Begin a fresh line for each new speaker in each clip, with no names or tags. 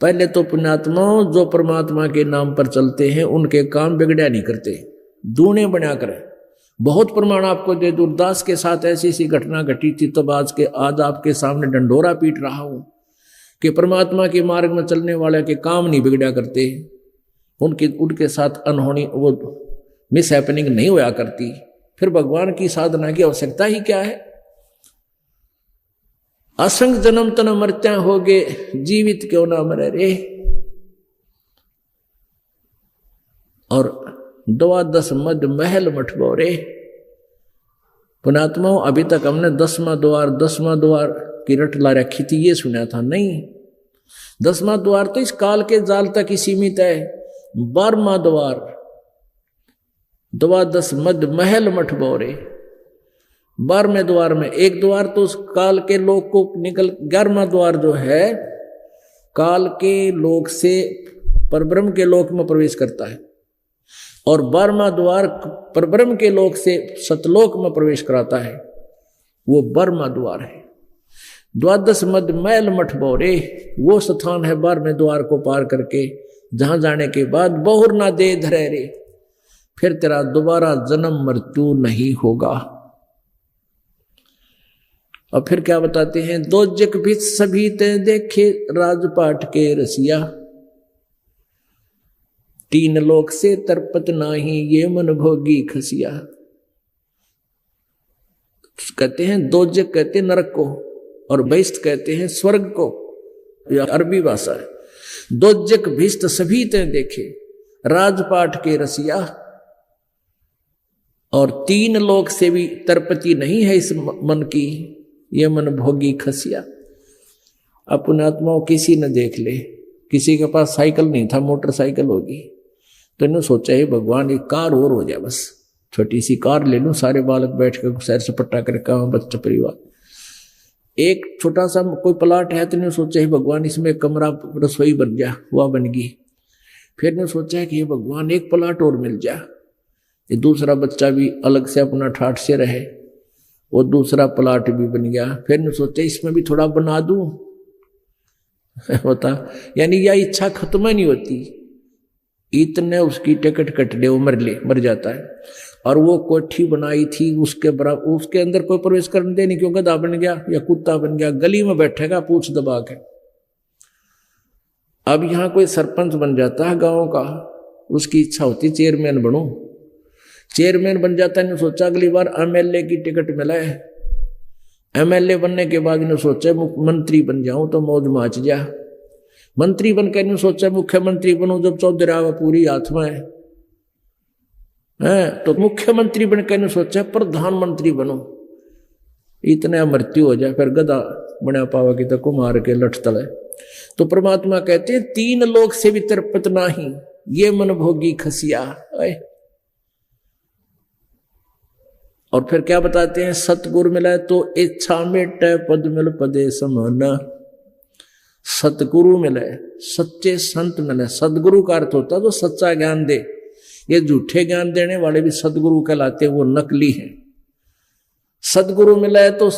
पहले तो पुण्यात्माओं जो परमात्मा के नाम पर चलते हैं उनके काम बिगड़ा नहीं करते, दूने बना कर। बहुत प्रमाण आपको दे दूं, दास के साथ ऐसी सी घटना घटी थी, तब आज आपके सामने डंडोरा पीट रहा हूं कि परमात्मा के मार्ग में चलने वाले के काम नहीं बिगड़ा करते, उनके साथ अनहोनी वो मिस हैपनिंग नहीं होया करती। फिर भगवान की साधना की आवश्यकता ही क्या है। असंग जन्म तन मरत्या होगे, जीवित क्यों ना मरे रे। और 12 मद महल मठबो रे। पुणात्माओं, अभी तक हमने 10वां द्वार की रट ला रखी थी, ये सुना था नहीं। 10वां द्वार तो इस काल के जाल तक ही सीमित है। 12वां द्वार 12 मद महल मठबो रे। 12वें द्वार में एक द्वार तो उस काल के लोक को निकल, 11वां द्वार जो है काल के लोक से परब्रह्म के लोक में प्रवेश करता है, और 12वां द्वार परब्रह्म के लोक से सतलोक में प्रवेश कराता है, वो 12वां द्वार है। 12 मद मैल मठ बोरे, वो स्थान है 12वें द्वार को पार करके जहां जाने के बाद बहुर ना दे धरे रे, फिर तेरा दोबारा जन्म मृत्यु नहीं होगा। और फिर क्या बताते हैं, दो जग भी सभी ते देखे राजपाट के रसिया, 3 लोक से तरपत नाही ये मन भोगी खसिया। कहते हैं दो जग कहते हैं नरक को, और बहिष्ठ कहते हैं स्वर्ग को, यह अरबी भाषा है। दो जग भिष्ट सभी ते देखे राजपाट के रसिया, और 3 लोक से भी तरपति नहीं है इस मन की, ये मन भोगी खसिया। अपने आत्माओं किसी ने देख ले, किसी के पास साइकिल नहीं था, मोटरसाइकिल होगी, तो इन्होंने सोचा है भगवान एक कार और हो जाए, बस छोटी सी कार ले लूं, सारे बालक बैठ कर सैर सपट्टा करके बच्चा परिवार। एक छोटा सा कोई प्लाट है, तो इन्होंने सोचा है भगवान इसमें कमरा रसोई बन गया, हुआ बन गई। फिर ने सोचा है कि ये भगवान एक प्लाट और मिल जाए, ये दूसरा बच्चा भी अलग से अपना ठाठ से रहे, वो दूसरा प्लाट भी बन गया। फिर ने सोचा इसमें भी थोड़ा बना दूं होता, यानी यह इच्छा खत्म नहीं होती, इतने उसकी टिकट कट ले, वो मर जाता है। और वो कोठी बनाई थी उसके बराबर, उसके अंदर कोई प्रवेश करने दे नहीं, क्यों गधा बन गया या कुत्ता बन गया, गली में बैठेगा पूछ दबा के। अब यहां कोई सरपंच बन जाता है गांव का, उसकी इच्छा होती चेयरमैन बनूं, चेयरमैन बन जाता है। इन्होंने सोचा अगली बार एमएलए की टिकट मिला है, एमएलए बनने के बाद इन्होंने सोचा मंत्री बन जाऊं तो मौज माच जा। मंत्री बनकर इन्होंने सोचा मुख्यमंत्री बनूं, जब चौधरी पूरी हाथ में है तो मुख्यमंत्री बनकर इन्होंने सोचा प्रधानमंत्री बनूं, इतने मृत्यु हो जाए, फिर गधा बना पावा कि तक मार के लठ तले। तो परमात्मा कहते हैं 3 लोक से भी तरपत नाही ये मन भोगी खसिया। और फिर क्या बताते हैं, सतगुरु मिला तो इच्छा मेटे पद मिल पदे समाना। सतगुरु मिले, सच्चे संत मिले। सदगुरु का अर्थ होता है जो सच्चा ज्ञान दे, ये झूठे ज्ञान देने वाले भी सदगुरु कहलाते, वो नकली हैं। सदगुरु मिले तो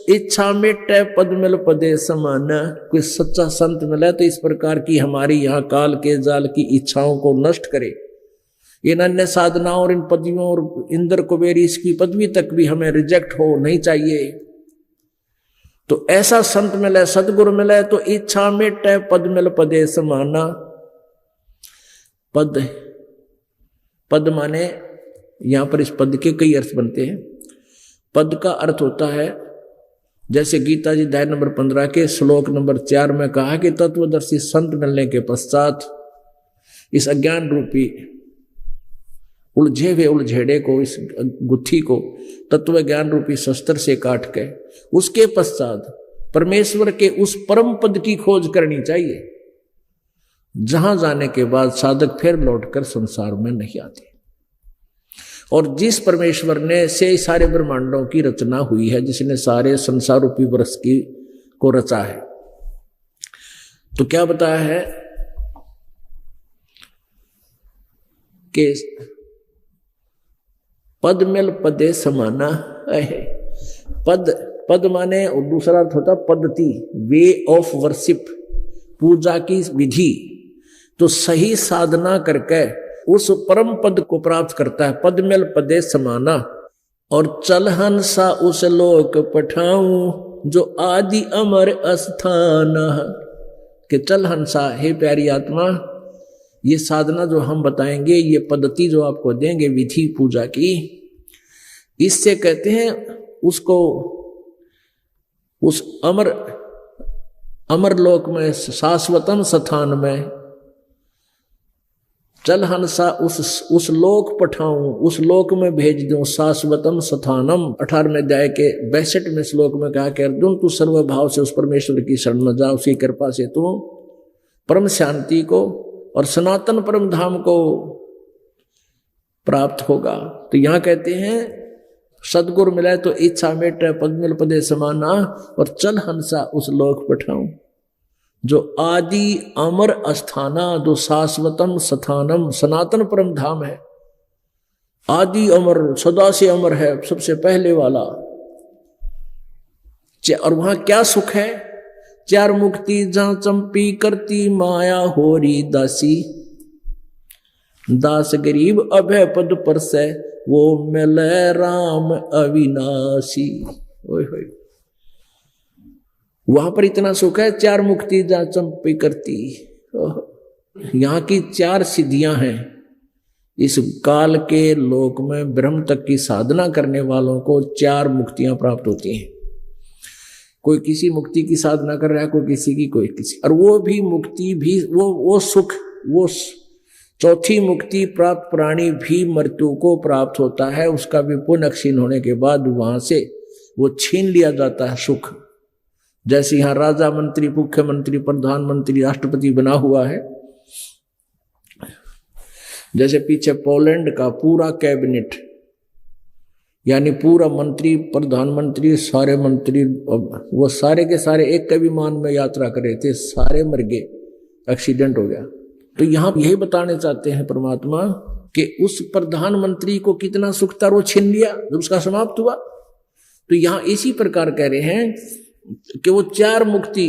इच्छा मेटे पद मिल पदे समाना। कोई सच्चा संत मिले तो इस प्रकार की हमारी यहाँ काल के जाल की इच्छाओं को नष्ट करे, इन अन्य साधनाओं और इन पदवियों और इंद्र कुबेर इसकी पदवी तक भी हमें रिजेक्ट हो नहीं चाहिए। तो ऐसा संत मिले, सदगुरु मिले तो इच्छा मेटे पद मिल पदे समाना। पद माने यहां पर इस पद के कई अर्थ बनते हैं। पद का अर्थ होता है, जैसे गीता जी अध्याय नंबर 15 के श्लोक नंबर 4 में कहा कि तत्वदर्शी संत मिलने के पश्चात इस अज्ञान रूपी उलझे हुए उलझेड़े को, इस गुत्थी को तत्व ज्ञान रूपी शस्त्र से काट के उसके पश्चात परमेश्वर के उस परम पद की खोज करनी चाहिए, जहां जाने के बाद साधक फिर लौटकर संसार में नहीं आते। और जिस परमेश्वर ने से सारे ब्रह्मांडों की रचना हुई है, जिसने सारे संसार रूपी वृक्ष की को रचा है, तो क्या बताया है कि पद मिल पदे समाना है। पद माने, और दूसरा अर्थ होता पद्धति, वे ऑफ वर्शिप, पूजा की विधि, तो सही साधना करके उस परम पद को प्राप्त करता है। पद मिल पदे समाना। और चल हंसा उस लोक पठाऊं जो आदि अमर अस्थान। कि चल हंसा, हे प्यारी आत्मा, ये साधना जो हम बताएंगे, ये पद्धति जो आपको देंगे विधि पूजा की, इससे कहते हैं उसको उस अमर लोक में, शाश्वतम स्थान में, चल हंसा उस लोक पठाऊं, उस लोक में भेज दूं, शाश्वतम स्थानम। 18वें अध्याय के 62वें श्लोक में कहा कि अर्जुन तू सर्वभाव से उस परमेश्वर की शरण में जा, उसकी कृपा से तू परम शांति को और सनातन परम धाम को प्राप्त होगा। तो यहां कहते हैं सदगुरु मिले तो इच्छा मेटे, पद मिल पदे समाना, और चल हंसा उस लोक पठाऊं जो आदि अमर अस्थाना, जो शाश्वतम स्थानम, सनातन परम धाम है। आदि अमर, सदा से अमर है, सबसे पहले वाला। और वहां क्या सुख है? चार मुक्ति जहां चंपी करती माया होरी दासी, दास गरीब अभय पद पर से वो मिले राम अविनाशी। ओए होए, वहां पर इतना सुख है। चार मुक्ति जहां चंपी करती, यहां की चार सिद्धियां हैं। इस काल के लोक में ब्रह्म तक की साधना करने वालों को चार मुक्तियां प्राप्त होती हैं। कोई किसी मुक्ति की साधना कर रहा है, कोई किसी की, कोई किसी, और वो भी मुक्ति भी, वो सुख, वो चौथी मुक्ति प्राप्त प्राणी भी मृत्यु को प्राप्त होता है। उसका भी पुण्य क्षीण होने के बाद वहां से वो छीन लिया जाता है सुख। जैसे यहां राजा, मंत्री, मुख्यमंत्री, प्रधानमंत्री, राष्ट्रपति बना हुआ है, जैसे पीछे पोलैंड का पूरा कैबिनेट, यानी पूरा मंत्री, प्रधानमंत्री, सारे मंत्री, वो सारे के सारे एक के विमान में यात्रा कर रहे थे, सारे मर गए, एक्सीडेंट हो गया। तो यहां यही बताने चाहते हैं परमात्मा कि उस प्रधानमंत्री को कितना सुख था, वो छीन लिया जब उसका समाप्त हुआ। तो यहां इसी प्रकार कह रहे हैं कि वो चार मुक्ति,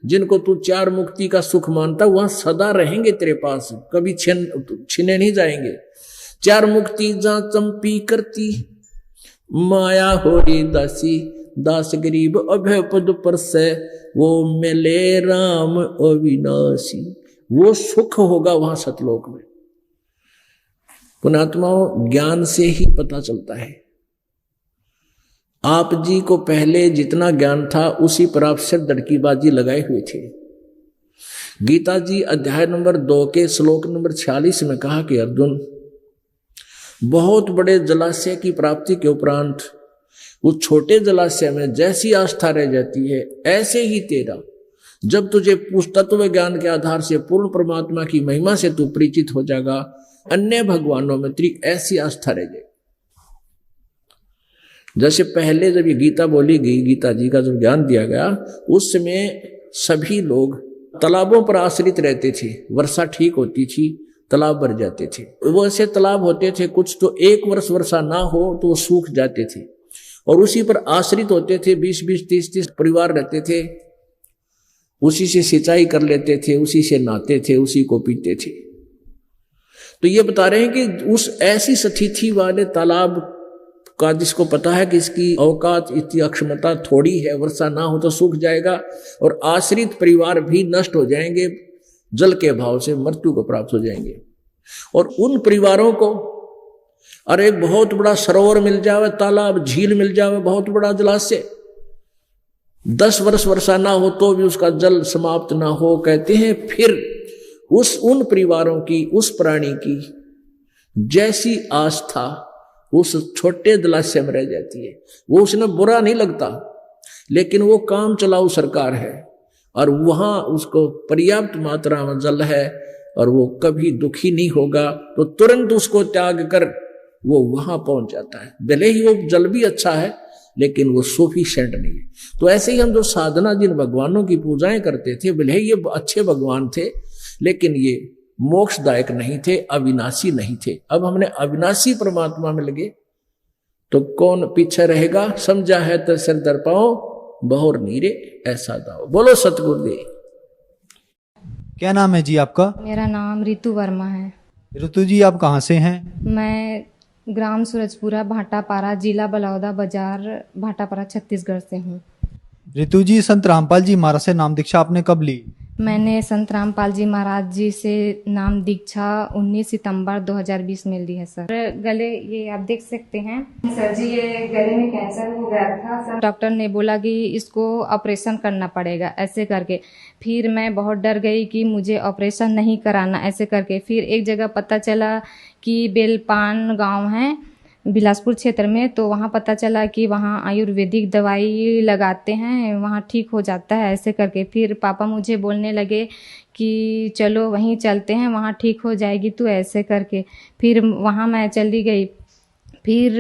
जिनको तू चार मुक्ति का सुख मानता, वहां सदा रहेंगे तेरे पास, कभी छीने नहीं जाएंगे। चार मुक्ति जहां चंपी करती माया होरी दासी, दास गरीब अभय पद पर से वो मिले राम अविनाशी। वो सुख होगा वहां सतलोक में। पुण्यात्माओं, ज्ञान से ही पता चलता है। आप जी को पहले जितना ज्ञान था उसी पर आप सिर दड़कीबाजी लगाए हुए थे। गीता जी अध्याय नंबर 2 के श्लोक नंबर 46 में कहा कि अर्जुन, बहुत बड़े जलाशय की प्राप्ति के उपरांत उस छोटे जलाशय में जैसी आस्था रह जाती है, ऐसे ही तेरा जब तुझे उस तत्व ज्ञान के आधार से पूर्ण परमात्मा की महिमा से तू परिचित हो जाएगा, अन्य भगवानों में तेरी ऐसी आस्था रह जाएगी। जैसे पहले जब ये गीता बोली गई, गीता जी का जब ज्ञान दिया गया, उस समय सभी लोग तालाबों पर आश्रित रहते थे। वर्षा ठीक होती थी, तालाब भर जाते थे। वो ऐसे तालाब होते थे, कुछ तो 1 वर्ष वर्षा ना हो तो वो सूख जाते थे, और उसी पर आश्रित होते थे। 20-20, 30-30 परिवार रहते थे, उसी से सिंचाई कर लेते थे, उसी से नहाते थे, उसी को पीते थे। तो ये बता रहे हैं कि उस ऐसी स्थिति वाले तालाब का, जिसको पता है कि इसकी औकात, इसकी अक्षमता थोड़ी है, वर्षा ना हो तो सूख जाएगा, और आश्रित परिवार भी नष्ट हो जाएंगे, जल के अभाव से मृत्यु को प्राप्त हो जाएंगे। और उन परिवारों को अरे एक बहुत बड़ा सरोवर मिल जावे, तालाब, झील मिल जावे, बहुत बड़ा जलाशय, 10 वर्ष वर्षा ना हो तो भी उसका जल समाप्त ना हो, कहते हैं फिर उन परिवारों की, उस प्राणी की जैसी आस्था उस छोटे जलाशय में रह जाती है। वो उसने बुरा नहीं लगता, लेकिन वो काम चलाऊ सरकार है और वहां उसको पर्याप्त मात्रा में जल है और वो कभी दुखी नहीं होगा, तो तुरंत उसको त्याग कर वो वहां पहुंच जाता है। भले ही वो जल भी अच्छा है, लेकिन वो सफिशिएंट नहीं है। तो ऐसे ही हम जो साधना, जिन भगवानों की पूजाएं करते थे, भले ही ये अच्छे भगवान थे, लेकिन ये मोक्षदायक नहीं थे, अविनाशी नहीं थे। अब हमने अविनाशी परमात्मा में लगे तो कौन पीछे रहेगा? समझा है तो सिर दर पाओ, बहुर नीरे ऐसा दाओ। बोलो सतगुरुदेव।
क्या नाम है जी आपका?
मेरा नाम रितु वर्मा है।
ऋतु जी, आप कहाँ से हैं?
मैं ग्राम सूरजपुरा भाटापारा, जिला बलौदा बाजार, भाटापारा, छत्तीसगढ़ से हूँ।
ऋतु जी, संत रामपाल जी महाराज से नाम दीक्षा आपने कब ली?
मैंने संत रामपाल जी महाराज जी से नाम दीक्षा 19 सितंबर 2020 में ली है सर। गले ये आप देख सकते हैं सर जी, ये गले में कैंसर हो गया था सर। डॉक्टर ने बोला कि इसको ऑपरेशन करना पड़ेगा ऐसे करके। फिर मैं बहुत डर गई कि मुझे ऑपरेशन नहीं कराना ऐसे करके। फिर एक जगह पता चला कि बेलपान गांव है बिलासपुर क्षेत्र में, तो वहाँ पता चला कि वहाँ आयुर्वेदिक दवाई लगाते हैं, वहाँ ठीक हो जाता है ऐसे करके। फिर पापा मुझे बोलने लगे कि चलो वहीं चलते हैं, वहाँ ठीक हो जाएगी तू ऐसे करके। फिर वहाँ मैं चली गई। फिर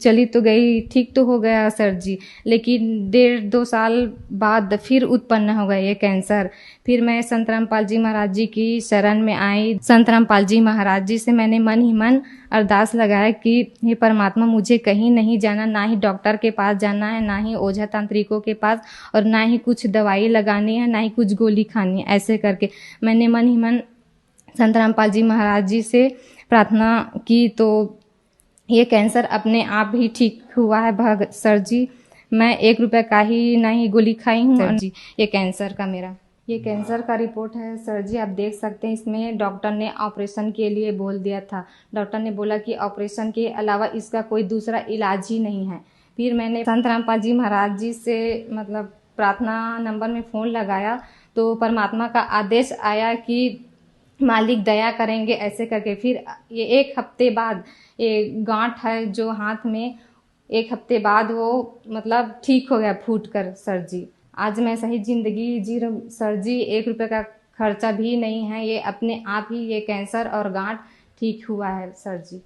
चली तो गई, ठीक तो हो गया सर जी, लेकिन 1.5-2 साल बाद फिर उत्पन्न हो गया ये कैंसर। फिर मैं संत रामपाल जी महाराज जी की शरण में आई। संत रामपाल जी महाराज जी से मैंने मन ही मन अरदास लगाया कि हे परमात्मा, मुझे कहीं नहीं जाना, ना ही डॉक्टर के पास जाना है, ना ही ओझा तांत्रिकों के पास, और ना ही कुछ दवाई लगानी है, ना ही कुछ गोली खानी है ऐसे करके। मैंने मन ही मन संत रामपाल जी महाराज जी से प्रार्थना की, तो ये कैंसर अपने आप ही ठीक हुआ है भाग सर जी। मैं 1 रुपये का ही नहीं गोली खाई हूँ सर जी। ये कैंसर का मेरा ये कैंसर का रिपोर्ट है सर जी, आप देख सकते हैं। इसमें डॉक्टर ने ऑपरेशन के लिए बोल दिया था। डॉक्टर ने बोला कि ऑपरेशन के अलावा इसका कोई दूसरा इलाज ही नहीं है। फिर मैंने संत रामपाल जी महाराज जी से मतलब प्रार्थना नंबर में फ़ोन लगाया, तो परमात्मा का आदेश आया कि मालिक दया करेंगे ऐसे करके। फिर ये 1 हफ्ते बाद ये गांठ है जो हाथ में, 1 हफ्ते बाद वो मतलब ठीक हो गया फूट कर सर जी। आज मैं सही ज़िंदगी जी रही हूँ सर जी। 1 रुपये का खर्चा भी नहीं है, ये अपने आप ही ये कैंसर और गांठ ठीक हुआ है सर जी।